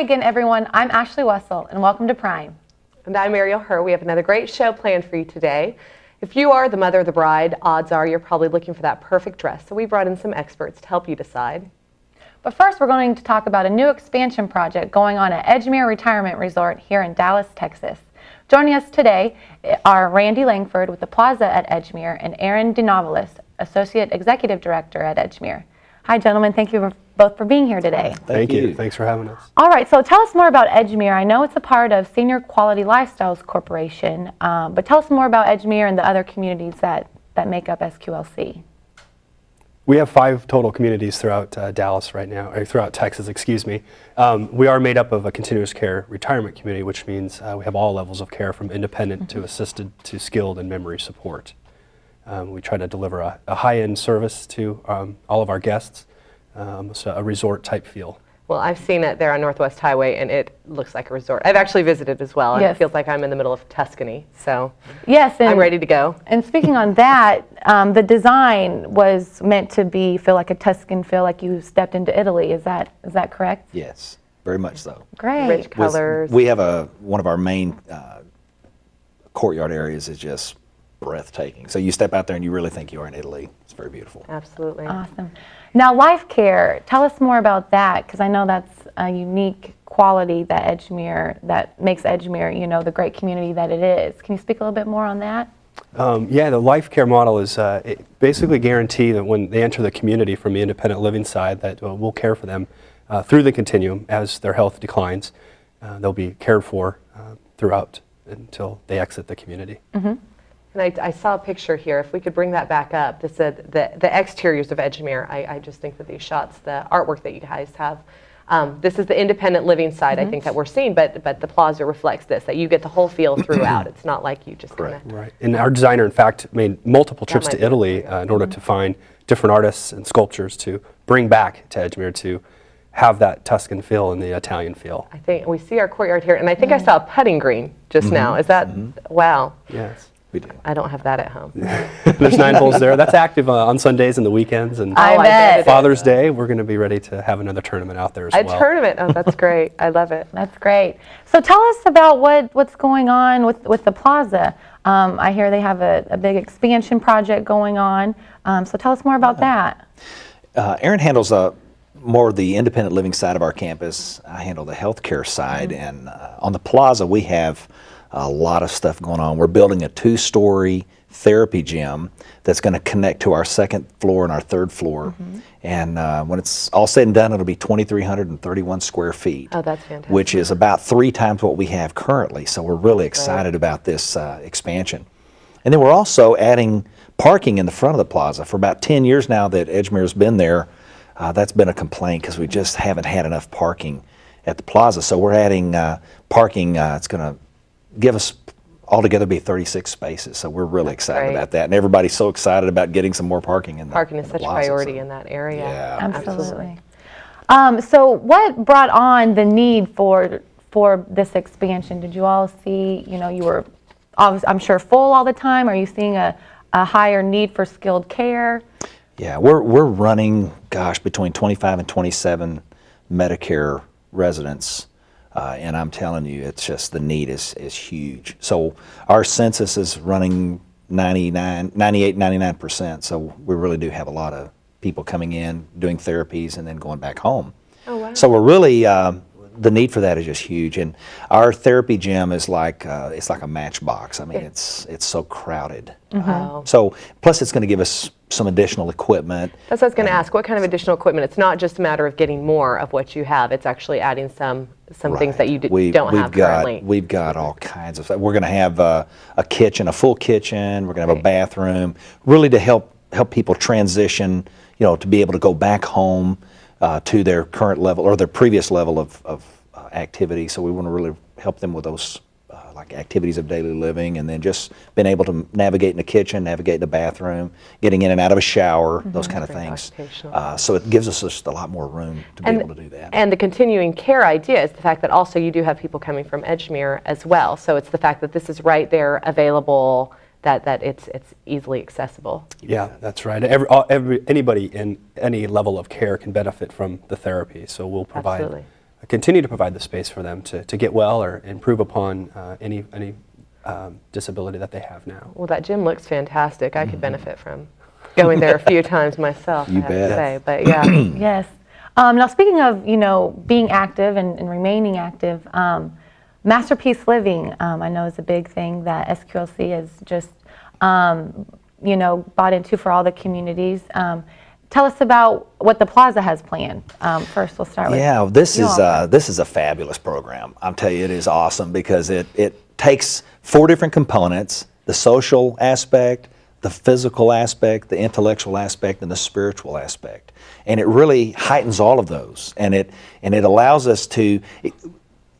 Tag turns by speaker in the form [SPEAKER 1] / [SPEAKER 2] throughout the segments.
[SPEAKER 1] again, everyone. I'm Ashley Wessel, and welcome to Prime.
[SPEAKER 2] And I'm Ariel Herr. We have another great show planned for you today. If you are the mother of the bride, odds are you're probably looking for that perfect dress. So we brought in some experts to help you decide.
[SPEAKER 1] But first, we're going to talk about a new expansion project going on at Edgemere Retirement Resort here in Dallas, Texas. Joining us today are Randy Langford with the Plaza at Edgemere and Aaron DeNovellis, Associate Executive Director at Edgemere. Hi, gentlemen. Thank you both for being here today.
[SPEAKER 3] Thank you. Thanks for having us.
[SPEAKER 1] All right, so tell us more about Edgemere. I know it's a part of Senior Quality Lifestyles Corporation, but tell us more about Edgemere and the other communities that make up SQLC.
[SPEAKER 3] We have 5 total communities throughout Dallas right now, or throughout Texas, excuse me. We are made up of a continuous care retirement community, which means we have all levels of care from independent to assisted to skilled and memory support. We try to deliver a high-end service to all of our guests, so a resort type feel.
[SPEAKER 2] Well, I've seen it there on Northwest Highway, and it looks like a resort. I've actually visited as well, and
[SPEAKER 1] yes.
[SPEAKER 2] It feels like I'm in the middle of Tuscany, so
[SPEAKER 1] yes,
[SPEAKER 2] I'm ready to go.
[SPEAKER 1] And speaking on that, the design was meant to feel like a Tuscan feel, like you stepped into Italy. Is that correct?
[SPEAKER 4] Yes, very much so.
[SPEAKER 1] Great.
[SPEAKER 2] Rich colors.
[SPEAKER 4] We have one of our main courtyard areas is just breathtaking. So you step out there and you really think you're in Italy. It's very beautiful.
[SPEAKER 2] Absolutely.
[SPEAKER 1] Awesome. Now, Life Care, tell us more about that, because I know that's a unique quality that makes Edgemere, the great community that it is. Can you speak a little bit more on that?
[SPEAKER 3] Yeah, the Life Care model is basically guarantee that when they enter the community from the independent living side, that we'll care for them through the continuum as their health declines. They'll be cared for throughout until they exit the community.
[SPEAKER 1] Mm-hmm.
[SPEAKER 2] And I saw a picture here. If we could bring that back up, this the exteriors of Edgemere. I just think that these shots, the artwork that you guys have, this is the independent living side, I think, that we're seeing, but the Plaza reflects this, that you get the whole feel throughout. It's not like you just kind of...
[SPEAKER 3] Right. And our designer, in fact, made multiple trips to Italy in order to find different artists and sculptures to bring back to Edgemere to have that Tuscan feel and the Italian feel.
[SPEAKER 2] I think we see our courtyard here, and I think I saw a putting green just now. Is that... Wow.
[SPEAKER 3] Yes.
[SPEAKER 4] We do.
[SPEAKER 2] I don't have that at home.
[SPEAKER 3] There's 9 holes there. That's active on Sundays and the weekends. And
[SPEAKER 1] I bet.
[SPEAKER 3] Father's Day, we're going to be ready to have another tournament out there as well.
[SPEAKER 2] A tournament. Oh, that's great. I love it.
[SPEAKER 1] That's great. So tell us about what's going on with the Plaza. I hear they have a big expansion project going on. So tell us more about that.
[SPEAKER 4] Aaron handles more of the independent living side of our campus. I handle the healthcare side. And on the Plaza, we have a lot of stuff going on. We're building a 2-story therapy gym that's going to connect to our 2nd floor and our 3rd floor. And when it's all said and done, it'll be 2,331 square feet.
[SPEAKER 2] Oh, that's fantastic.
[SPEAKER 4] Which is about 3 times what we have currently. So we're really excited about this expansion. And then we're also adding parking in the front of the Plaza. For about 10 years now that Edgemere's been there, that's been a complaint because we just haven't had enough parking at the Plaza. So we're adding parking. It's going to give us altogether be 36 spaces, so we're really excited about that, and everybody's so excited about getting some more parking in the
[SPEAKER 2] Parking is such a priority in that area.
[SPEAKER 4] Yeah,
[SPEAKER 1] Absolutely. So what brought on the need for this expansion? Did you all see, you were, I'm sure, full all the time? Are you seeing a higher need for skilled care?
[SPEAKER 4] Yeah, we're running, between 25 and 27 Medicare residents. And I'm telling you, it's just the need is huge. So our census is running 99%. So we really do have a lot of people coming in, doing therapies, and then going back home.
[SPEAKER 2] Oh, wow.
[SPEAKER 4] So we're really, the need for that is just huge. And our therapy gym is like, it's like a matchbox. I mean, it's so crowded.
[SPEAKER 2] Wow.
[SPEAKER 4] So plus it's going to give us some additional equipment.
[SPEAKER 2] That's what I was going to ask. What kind of additional equipment? It's not just a matter of getting more of what you have. It's actually adding some things that you don't have currently.
[SPEAKER 4] We've got all kinds of stuff. We're going to have a kitchen, a full kitchen. We're going to have a bathroom, really to help people transition, to be able to go back home to their current level or their previous level of activity. So we want to really help them with those like activities of daily living, and then just being able to navigate in the kitchen, navigate in the bathroom, getting in and out of a shower, those kind of things. So it gives us just a lot more room to be able to do that.
[SPEAKER 2] And the continuing care idea is the fact that also you do have people coming from Edgemere as well. So it's the fact that this is right there available, that it's easily accessible.
[SPEAKER 3] Yeah, that's right. Anybody in any level of care can benefit from the therapy. So we'll provide continue to provide the space for them to get well or improve upon any disability that they have now.
[SPEAKER 2] Well, that gym looks fantastic. I could benefit from going there a few times myself, I have to say. But yeah.
[SPEAKER 1] Yes. Now, speaking of, being active and remaining active, Masterpiece Living, I know is a big thing that SQLC is just, bought into for all the communities. Tell us about what the Plaza has planned. First, we'll start with
[SPEAKER 4] this is a fabulous program. I'll tell you, it is awesome because it takes 4 different components: the social aspect, the physical aspect, the intellectual aspect, and the spiritual aspect, and it really heightens all of those. And it allows us to.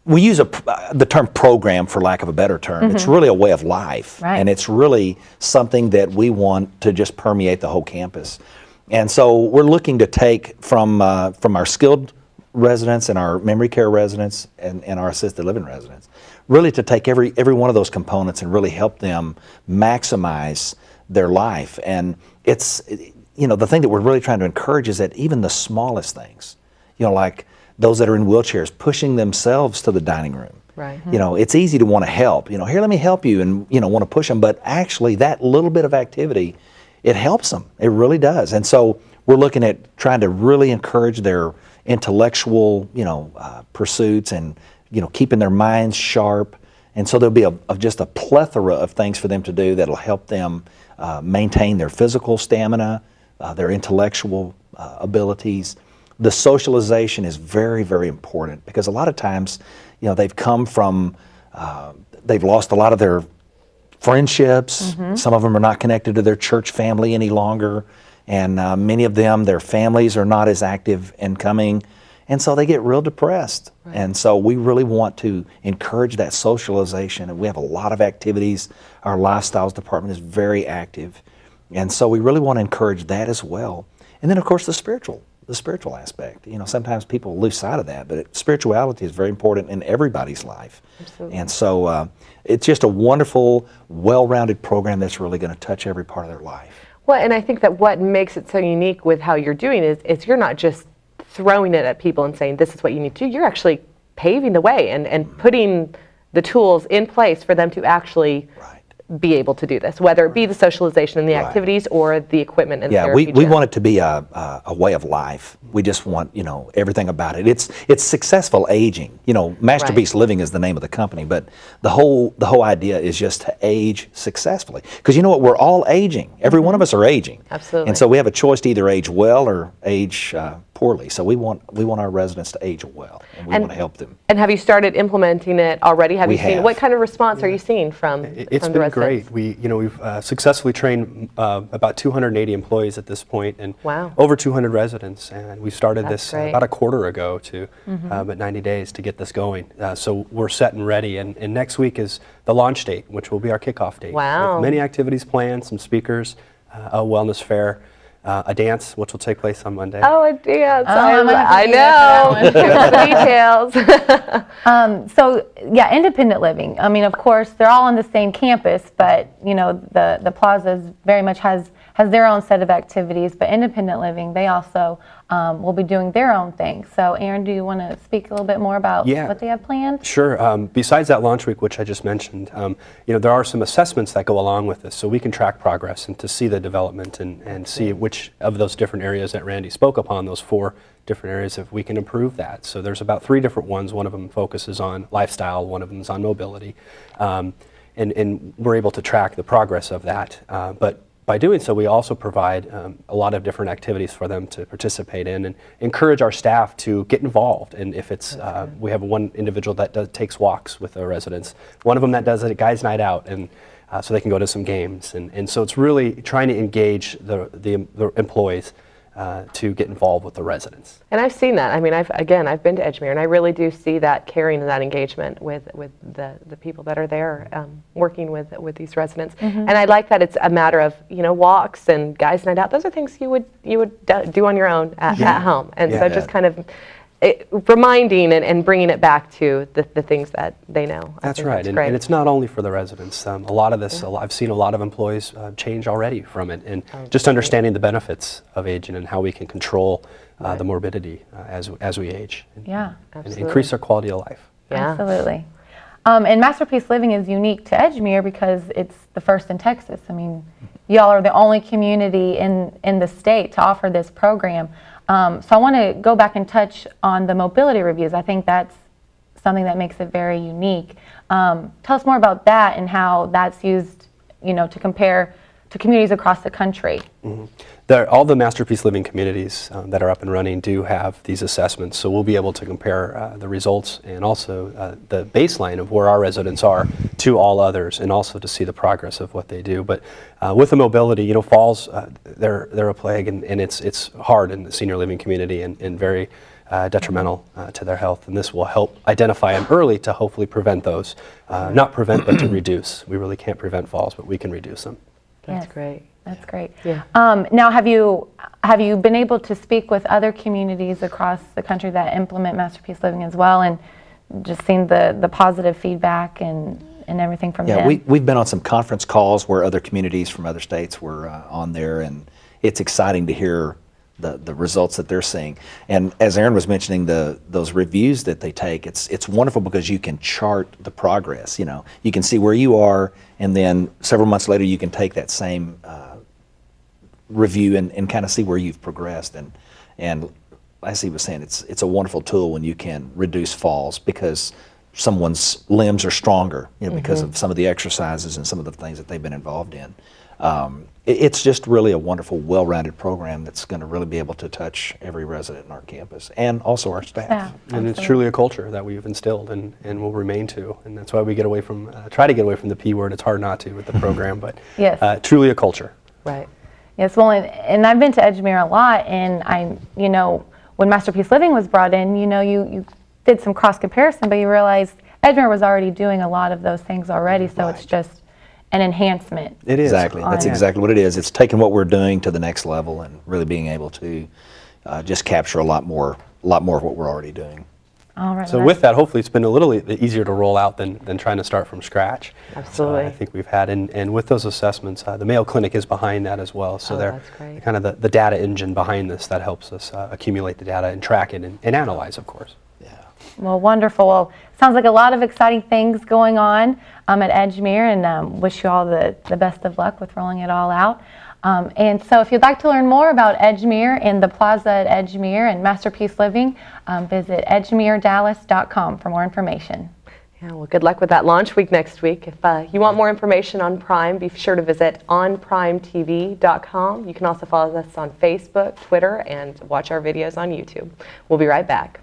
[SPEAKER 4] We use the term program for lack of a better term. It's really a way of life, and it's really something that we want to just permeate the whole campus. And so we're looking to take from our skilled residents and our memory care residents and our assisted living residents, really to take every one of those components and really help them maximize their life. And it's, the thing that we're really trying to encourage is that even the smallest things, like those that are in wheelchairs, pushing themselves to the dining room.
[SPEAKER 2] Right.
[SPEAKER 4] It's easy to want to help. Here, let me help you, and want to push them. But actually, that little bit of activity, it helps them. It really does. And so we're looking at trying to really encourage their intellectual, pursuits, and keeping their minds sharp. And so there'll be just a plethora of things for them to do that'll help them maintain their physical stamina, their intellectual abilities. The socialization is very, very important because a lot of times, they've come from, they've lost a lot of their friendships. Some of them are not connected to their church family any longer, and many of them, their families are not as active and coming, and so they get real depressed. And so we really want to encourage that socialization, and we have a lot of activities. Our lifestyles department is very active, and so we really want to encourage that as well. And then, of course, the spiritual aspect. Sometimes people lose sight of that, but spirituality is very important in everybody's life.
[SPEAKER 2] Absolutely.
[SPEAKER 4] And so it's just a wonderful, well-rounded program that's really going to touch every part of their life.
[SPEAKER 2] Well, and I think that what makes it so unique with how you're doing is you're not just throwing it at people and saying, this is what you need to do. You're actually paving the way and putting the tools in place for them to actually be able to do this, whether it be the socialization and the activities or the equipment and therapy.
[SPEAKER 4] We want it to be a way of life. We just want, everything about it. It's successful aging. Masterpiece Living is the name of the company, but the whole idea is just to age successfully. Because you know what, we're all aging. Every one of us are aging.
[SPEAKER 2] Absolutely.
[SPEAKER 4] And so we have a choice to either age well or age poorly. So we want our residents to age well, and we want to help them.
[SPEAKER 2] And have you started implementing it already? Have you seen what kind of response are you seeing from
[SPEAKER 3] It's
[SPEAKER 2] from the
[SPEAKER 3] been
[SPEAKER 2] residents?
[SPEAKER 3] great. We've successfully trained about 280 employees at this point, and over 200 residents. And we started this about a quarter ago to about 90 days to get this going. So we're set and ready. And next week is the launch date, which will be our kickoff date.
[SPEAKER 2] Wow.
[SPEAKER 3] With many activities planned, some speakers, a wellness fair, a dance, which will take place on Monday.
[SPEAKER 2] Oh, a dance.
[SPEAKER 1] I
[SPEAKER 2] know. Give us the details.
[SPEAKER 1] So, independent living. I mean, of course, they're all on the same campus, but, the Plaza very much has their own set of activities, but independent living, they also will be doing their own thing. So, Aaron, do you want to speak a little bit more about what they have planned?
[SPEAKER 3] Sure. Besides that launch week, which I just mentioned, there are some assessments that go along with this, so we can track progress and to see the development and see which of those different areas that Randy spoke upon, those 4 different areas, if we can improve that. So there's about 3 different ones. One of them focuses on lifestyle, one of them is on mobility, and we're able to track the progress of that. But by doing so, we also provide a lot of different activities for them to participate in and encourage our staff to get involved. And if it's, we have one individual that takes walks with the residents, one of them that does a guy's night out, and so they can go to some games. And so it's really trying to engage the employees to get involved with the residents.
[SPEAKER 2] And I've seen that. I mean, I've been to Edgemere, and I really do see that caring and that engagement with the people that are there working with these residents. And I like that it's a matter of walks and guys' night out. Those are things you would do on your own at home. And so just kind of reminding and bringing it back to the things that they know.
[SPEAKER 3] That's
[SPEAKER 2] think
[SPEAKER 3] right,
[SPEAKER 2] that's
[SPEAKER 3] and
[SPEAKER 2] great.
[SPEAKER 3] it's not only for the residents. A lot of this, I've seen a lot of employees change already from it, and just understanding the benefits of aging and how we can control the morbidity as we age, and increase our quality of life.
[SPEAKER 2] Yeah.
[SPEAKER 1] Absolutely. And Masterpiece Living is unique to Edgemere because it's the first in Texas. I mean, y'all are the only community in the state to offer this program. So I want to go back and touch on the mobility reviews. I think that's something that makes it very unique. Tell us more about that and how that's used, to compare to communities across the country.
[SPEAKER 3] Mm-hmm. All the Masterpiece Living communities that are up and running do have these assessments, so we'll be able to compare the results and also the baseline of where our residents are to all others, and also to see the progress of what they do. But with the mobility, falls, they're a plague, and it's hard in the senior living community and very detrimental to their health, and this will help identify them early to hopefully prevent those. Not prevent, but to reduce. We really can't prevent falls, but we can reduce them.
[SPEAKER 2] That's great.
[SPEAKER 1] That's great.
[SPEAKER 2] Yeah.
[SPEAKER 1] Now, have you been able to speak with other communities across the country that implement Masterpiece Living as well, and just seen the positive feedback and everything from them?
[SPEAKER 4] Yeah, we've been on some conference calls where other communities from other states were on there, and it's exciting to hear the results that they're seeing. And as Aaron was mentioning, those reviews that they take, it's wonderful because you can chart the progress. You can see where you are, and then several months later you can take that same review and kind of see where you've progressed. And as he was saying, it's a wonderful tool when you can reduce falls because someone's limbs are stronger, because of some of the exercises and some of the things that they've been involved in. It's just really a wonderful, well-rounded program that's going to really be able to touch every resident in our campus and also our staff.
[SPEAKER 1] Yeah,
[SPEAKER 3] And it's truly a culture that we've instilled and will remain to, and that's why we get away from try to get away from the P word. It's hard not to with the program, but truly a culture.
[SPEAKER 2] Right.
[SPEAKER 1] Yes, well, and I've been to Edgemere a lot, and when Masterpiece Living was brought in, you did some cross comparison, but you realized Edgemere was already doing a lot of those things already, so it's just an enhancement.
[SPEAKER 3] It is.
[SPEAKER 4] Exactly. That's exactly what it is. It's taking what we're doing to the next level and really being able to just capture a lot more of what we're already doing.
[SPEAKER 1] All right.
[SPEAKER 3] So with that, hopefully it's been a little easier to roll out than trying to start from scratch.
[SPEAKER 2] Absolutely.
[SPEAKER 3] I think we've had, and with those assessments, the Mayo Clinic is behind that as well. So they're kind of the data engine behind this that helps us accumulate the data and track it and analyze, of course.
[SPEAKER 1] Well, wonderful. Well, sounds like a lot of exciting things going on at Edgemere, and wish you all the best of luck with rolling it all out. And so if you'd like to learn more about Edgemere and the Plaza at Edgemere and Masterpiece Living, visit edgemeredallas.com for more information.
[SPEAKER 2] Yeah, well, good luck with that launch week next week. If you want more information on Prime, be sure to visit onprimetv.com. You can also follow us on Facebook, Twitter, and watch our videos on YouTube. We'll be right back.